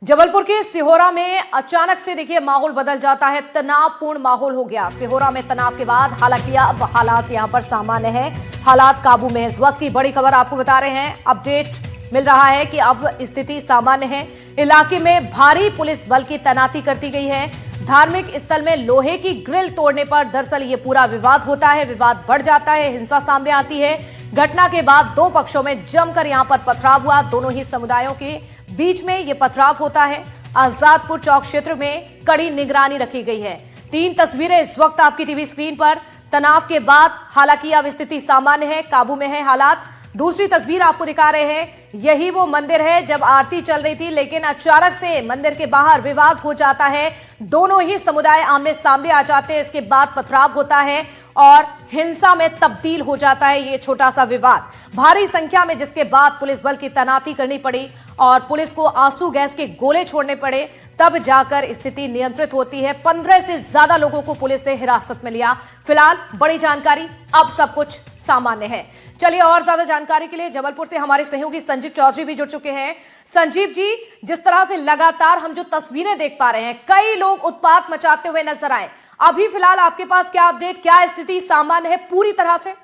जबलपुर के सिहोरा में अचानक से देखिए माहौल बदल जाता है, तनावपूर्ण माहौल हो गया। सिहोरा में तनाव के बाद हालांकि अब हालात यहां पर सामान्य है, हालात काबू में है। इस वक्त की बड़ी खबर आपको बता रहे हैं, अपडेट मिल रहा है कि अब स्थिति सामान्य है। इलाके में भारी पुलिस बल की तैनाती कर दी गई है। धार्मिक स्थल में लोहे की ग्रिल तोड़ने पर दरअसल ये पूरा विवाद होता है, विवाद बढ़ जाता है, हिंसा सामने आती है। घटना के बाद दो पक्षों में जमकर यहां पर पथराव हुआ, दोनों ही समुदायों के बीच में यह पथराव होता है। आजादपुर चौक क्षेत्र में कड़ी निगरानी रखी गई है। 3 तस्वीरें इस वक्त आपकी टीवी स्क्रीन पर। तनाव के बाद हालांकि अब स्थिति सामान्य है, काबू में है हालात। दूसरी तस्वीर आपको दिखा रहे हैं, यही वो मंदिर है जब आरती चल रही थी, लेकिन अचानक से मंदिर के बाहर विवाद हो जाता है। दोनों ही समुदाय आमने सामने आ जाते हैं, इसके बाद पथराव होता है और हिंसा में तब्दील हो जाता है ये छोटा सा विवाद। भारी संख्या में जिसके बाद पुलिस बल की तैनाती करनी पड़ी और पुलिस को आंसू गैस के गोले छोड़ने पड़े, तब जाकर स्थिति नियंत्रित होती है। 15 से ज्यादा लोगों को पुलिस ने हिरासत में लिया। फिलहाल बड़ी जानकारी, अब सब कुछ सामान्य है। चलिए और ज्यादा जानकारी के लिए जबलपुर से हमारे सहयोगी संजीव चौधरी भी जुड़ चुके हैं। संजीव जी, जिस तरह से लगातार हम जो तस्वीरें देख पा रहे हैं, कई लोग उत्पात मचाते हुए नजर आए। अभी फिलहाल आपके पास क्या अपडेट, क्या स्थिति सामान्य है पूरी तरह से?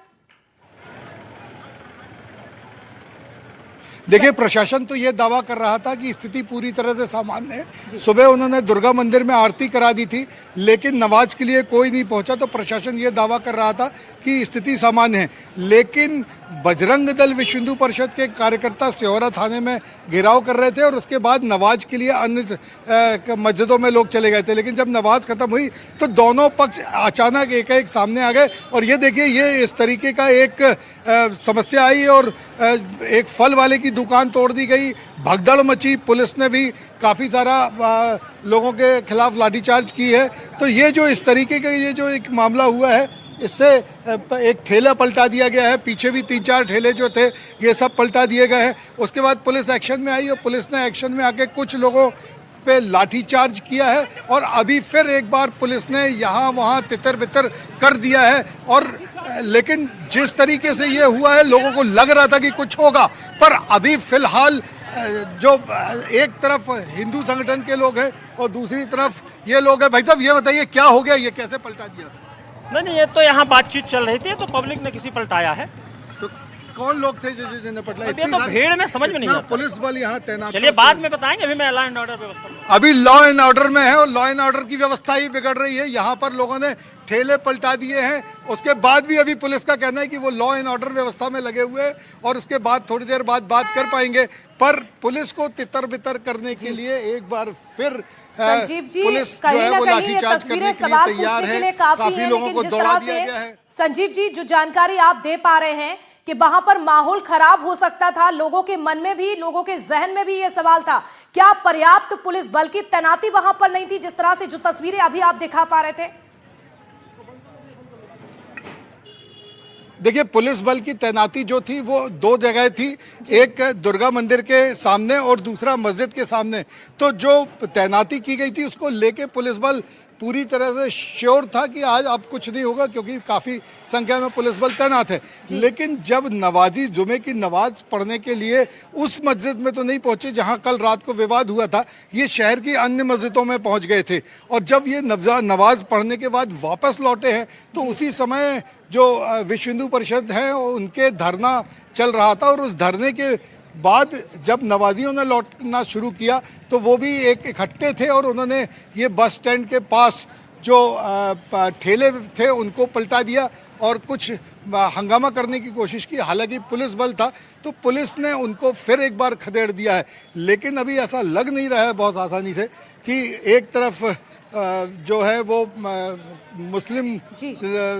देखिए, प्रशासन तो ये दावा कर रहा था कि स्थिति पूरी तरह से सामान्य है। सुबह उन्होंने दुर्गा मंदिर में आरती करा दी थी, लेकिन नमाज के लिए कोई नहीं पहुंचा, तो प्रशासन ये दावा कर रहा था कि स्थिति सामान्य है। लेकिन बजरंग दल विश्व हिंदू परिषद के कार्यकर्ता सिहोरा थाने में घेराव कर रहे थे और उसके बाद नमाज के लिए अन्य मस्जिदों में लोग चले गए थे। लेकिन जब नमाज खत्म हुई तो दोनों पक्ष अचानक एक सामने आ गए और ये देखिए, ये इस तरीके का एक समस्या आई और एक फल वाले की दुकान तोड़ दी गई, भगदड़ मची। पुलिस ने भी काफ़ी सारा लोगों के खिलाफ लाठीचार्ज की है। तो ये जो इस तरीके का ये जो एक मामला हुआ है, इससे एक ठेला पलटा दिया गया है, पीछे भी 3-4 ठेले जो थे ये सब पलटा दिए गए हैं। उसके बाद पुलिस एक्शन में आई और पुलिस ने एक्शन में आके कुछ लोगों पे लाठीचार्ज किया है और अभी फिर एक बार पुलिस ने यहाँ वहाँ तितर बितर कर दिया है। और लेकिन जिस तरीके से ये हुआ है, लोगों को लग रहा था कि कुछ होगा, पर अभी फिलहाल जो एक तरफ हिंदू संगठन के लोग हैं और दूसरी तरफ ये लोग हैं। भाई साहब, ये बताइए क्या हो गया, ये कैसे पलटा दिया? नहीं, ये तो यहाँ बातचीत चल रही थी तो पब्लिक ने किसी पलटाया है। तो कौन लोग थे जिन्होंने पलटाया? ये तो भीड़ में समझ में नहीं आता। पुलिस बल यहाँ तैनात, चलिए बाद में बताएंगे, अभी मैं लॉ एंड ऑर्डर व्यवस्था में। अभी लॉ एंड ऑर्डर में है और लॉ एंड ऑर्डर की व्यवस्था ही बिगड़ रही है। यहाँ पर लोगों ने ठेले पलटा दिए हैं, उसके बाद भी अभी पुलिस का कहना है कि वो लॉ एंड ऑर्डर व्यवस्था में लगे हुए हैं और उसके बाद थोड़ी देर बाद बात कर पाएंगे। पर पुलिस को तितर बितर करने के लिए एक बार फिर संजीव जी, पुलिस जो है वो लाठीचार्ज करने के लिए तैयार है। काफी लोगों को दौड़ा दिया गया है। संजीव जी, जो जानकारी आप दे पा रहे हैं कि वहां पर माहौल खराब हो सकता था, लोगों के मन में भी, लोगों के जहन में भी ये सवाल था, क्या पर्याप्त पुलिस बल की तैनाती वहां पर नहीं थी, जिस तरह से जो तस्वीरें अभी आप दिखा पा रहे थे? देखिए, पुलिस बल की तैनाती जो थी वो 2 जगह थी, एक दुर्गा मंदिर के सामने और दूसरा मस्जिद के सामने। तो जो तैनाती की गई थी उसको लेके पुलिस बल पूरी तरह से श्योर था कि आज अब कुछ नहीं होगा, क्योंकि काफ़ी संख्या में पुलिस बल तैनात है। लेकिन जब नवाजी जुमे की नमाज पढ़ने के लिए उस मस्जिद में तो नहीं पहुंचे जहां कल रात को विवाद हुआ था, ये शहर की अन्य मस्जिदों में पहुंच गए थे। और जब ये नमाज पढ़ने के बाद वापस लौटे हैं तो उसी समय जो विश्व हिंदू परिषद है उनके धरना चल रहा था और उस धरने के बाद जब नवाजियों ने लौटना शुरू किया तो वो भी एक इकट्ठे थे और उन्होंने ये बस स्टैंड के पास जो ठेले थे उनको पलटा दिया और कुछ हंगामा करने की कोशिश की। हालांकि पुलिस बल था तो पुलिस ने उनको फिर एक बार खदेड़ दिया है। लेकिन अभी ऐसा लग नहीं रहा है बहुत आसानी से कि एक तरफ जो है वो मुस्लिम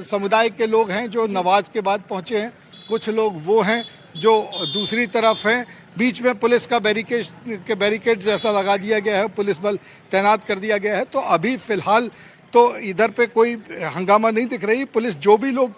समुदाय के लोग हैं जो नमाज के बाद पहुंचे हैं, कुछ लोग वो हैं जो दूसरी तरफ हैं। बीच में पुलिस का बैरिकेड जैसा लगा दिया गया है, पुलिस बल तैनात कर दिया गया है। तो अभी फिलहाल तो इधर पे कोई हंगामा नहीं दिख रही। पुलिस जो भी लोग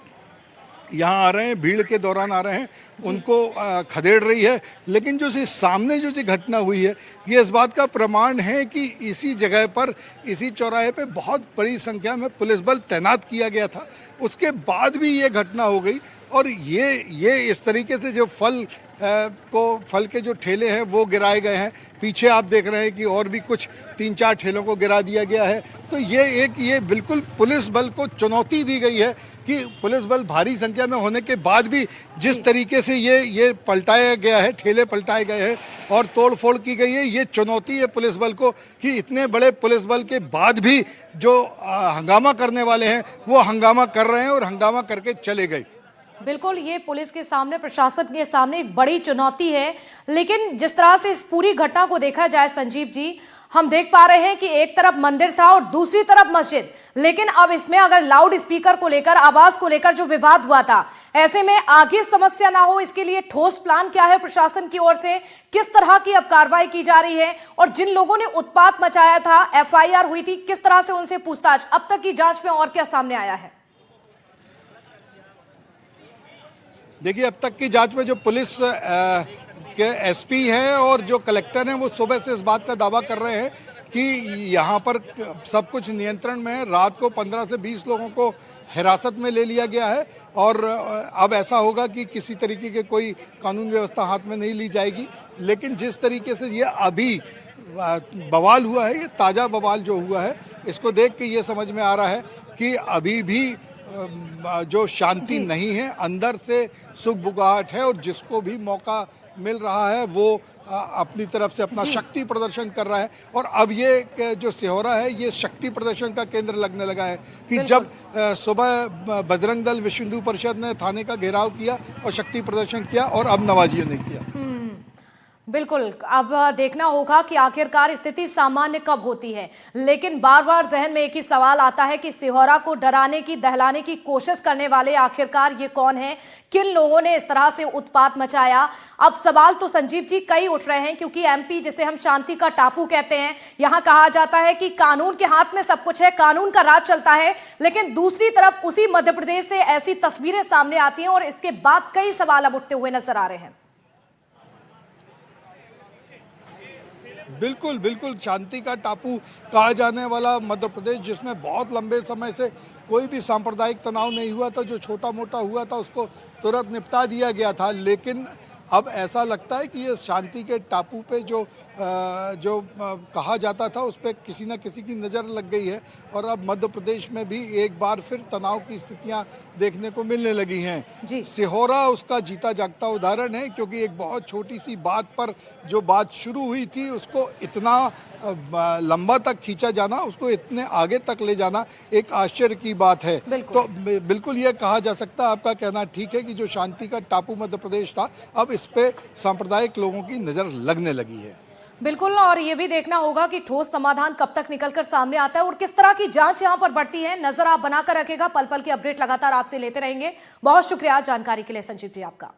यहाँ आ रहे हैं, भीड़ के दौरान आ रहे हैं, उनको खदेड़ रही है। लेकिन जो सामने जो घटना हुई है, ये इस बात का प्रमाण है कि इसी जगह पर, इसी चौराहे पे बहुत बड़ी संख्या में पुलिस बल तैनात किया गया था। उसके बाद भी ये घटना हो गई और ये इस तरीके से जो फल के जो ठेले हैं वो गिराए गए हैं। पीछे आप देख रहे हैं कि और भी कुछ 3-4 ठेलों को गिरा दिया गया है। तो ये बिल्कुल पुलिस बल को चुनौती दी गई है कि पुलिस बल भारी संख्या में होने के बाद भी जिस तरीके से ये पलटाया गया है, ठेले पलटाए गए हैं और तोड़फोड़ की गई है, ये चुनौती है पुलिस बल को कि इतने बड़े पुलिस बल के बाद भी जो हंगामा करने वाले हैं वो हंगामा कर रहे हैं और हंगामा करके चले गए। बिल्कुल, ये पुलिस के सामने, प्रशासन के सामने एक बड़ी चुनौती है। लेकिन जिस तरह से इस पूरी घटना को देखा जाए संजीव जी, हम देख पा रहे हैं कि एक तरफ मंदिर था और दूसरी तरफ मस्जिद, लेकिन अब इसमें अगर लाउड स्पीकर को लेकर, आवाज को लेकर जो विवाद हुआ था, ऐसे में आगे समस्या ना हो इसके लिए ठोस प्लान क्या है प्रशासन की ओर से? किस तरह की अब कार्रवाई की जा रही है? और जिन लोगों ने उत्पात मचाया था, FIR हुई थी, किस तरह से उनसे पूछताछ? अब तक की जांच में और क्या सामने आया है? देखिए, अब तक की जांच में जो पुलिस के SP हैं और जो कलेक्टर हैं वो सुबह से इस बात का दावा कर रहे हैं कि यहाँ पर सब कुछ नियंत्रण में है। रात को 15 से 20 लोगों को हिरासत में ले लिया गया है और अब ऐसा होगा कि किसी तरीके के कोई कानून व्यवस्था हाथ में नहीं ली जाएगी। लेकिन जिस तरीके से ये अभी बवाल हुआ है, ये ताज़ा बवाल जो हुआ है, इसको देख के ये समझ में आ रहा है कि अभी भी जो शांति नहीं है, अंदर से सुगबुगाहट है और जिसको भी मौका मिल रहा है वो अपनी तरफ से अपना शक्ति प्रदर्शन कर रहा है। और अब ये जो सिहोरा है, ये शक्ति प्रदर्शन का केंद्र लगने लगा है कि जब सुबह बजरंग दल विश्व हिंदू परिषद ने थाने का घेराव किया और शक्ति प्रदर्शन किया और अब नवाजियों ने किया। बिल्कुल, अब देखना होगा कि आखिरकार स्थिति सामान्य कब होती है। लेकिन बार बार जहन में एक ही सवाल आता है कि सिहोरा को डराने की, दहलाने की कोशिश करने वाले आखिरकार ये कौन है? किन लोगों ने इस तरह से उत्पात मचाया? अब सवाल तो संजीव जी कई उठ रहे हैं, क्योंकि MP, जिसे हम शांति का टापू कहते हैं, यहाँ कहा जाता है कि कानून के हाथ में सब कुछ है, कानून का राज चलता है। लेकिन दूसरी तरफ उसी मध्य प्रदेश से ऐसी तस्वीरें सामने आती हैं और इसके बाद कई सवाल अब उठते हुए नजर आ रहे हैं। बिल्कुल बिल्कुल, शांति का टापू कहा जाने वाला मध्य प्रदेश, जिसमें बहुत लंबे समय से कोई भी सांप्रदायिक तनाव नहीं हुआ था, जो छोटा मोटा हुआ था उसको तुरंत निपटा दिया गया था। लेकिन अब ऐसा लगता है कि ये शांति के टापू पे जो कहा जाता था उस पर किसी न किसी की नज़र लग गई है और अब मध्य प्रदेश में भी एक बार फिर तनाव की स्थितियां देखने को मिलने लगी हैं। सिहोरा उसका जीता जागता उदाहरण है, क्योंकि एक बहुत छोटी सी बात पर जो बात शुरू हुई थी उसको इतना लंबा तक खींचा जाना, उसको इतने आगे तक ले जाना एक आश्चर्य की बात है। तो बिल्कुल ये कहा जा सकता है, आपका कहना ठीक है कि जो शांति का टापू मध्य प्रदेश था, अब इस पे सांप्रदायिक लोगों की नज़र लगने लगी है। बिल्कुल, और ये भी देखना होगा कि ठोस समाधान कब तक निकलकर सामने आता है और किस तरह की जांच यहां पर बढ़ती है। नजर आप बनाकर रखेगा, पल पल की अपडेट लगातार आपसे लेते रहेंगे। बहुत शुक्रिया जानकारी के लिए संजीव जी आपका।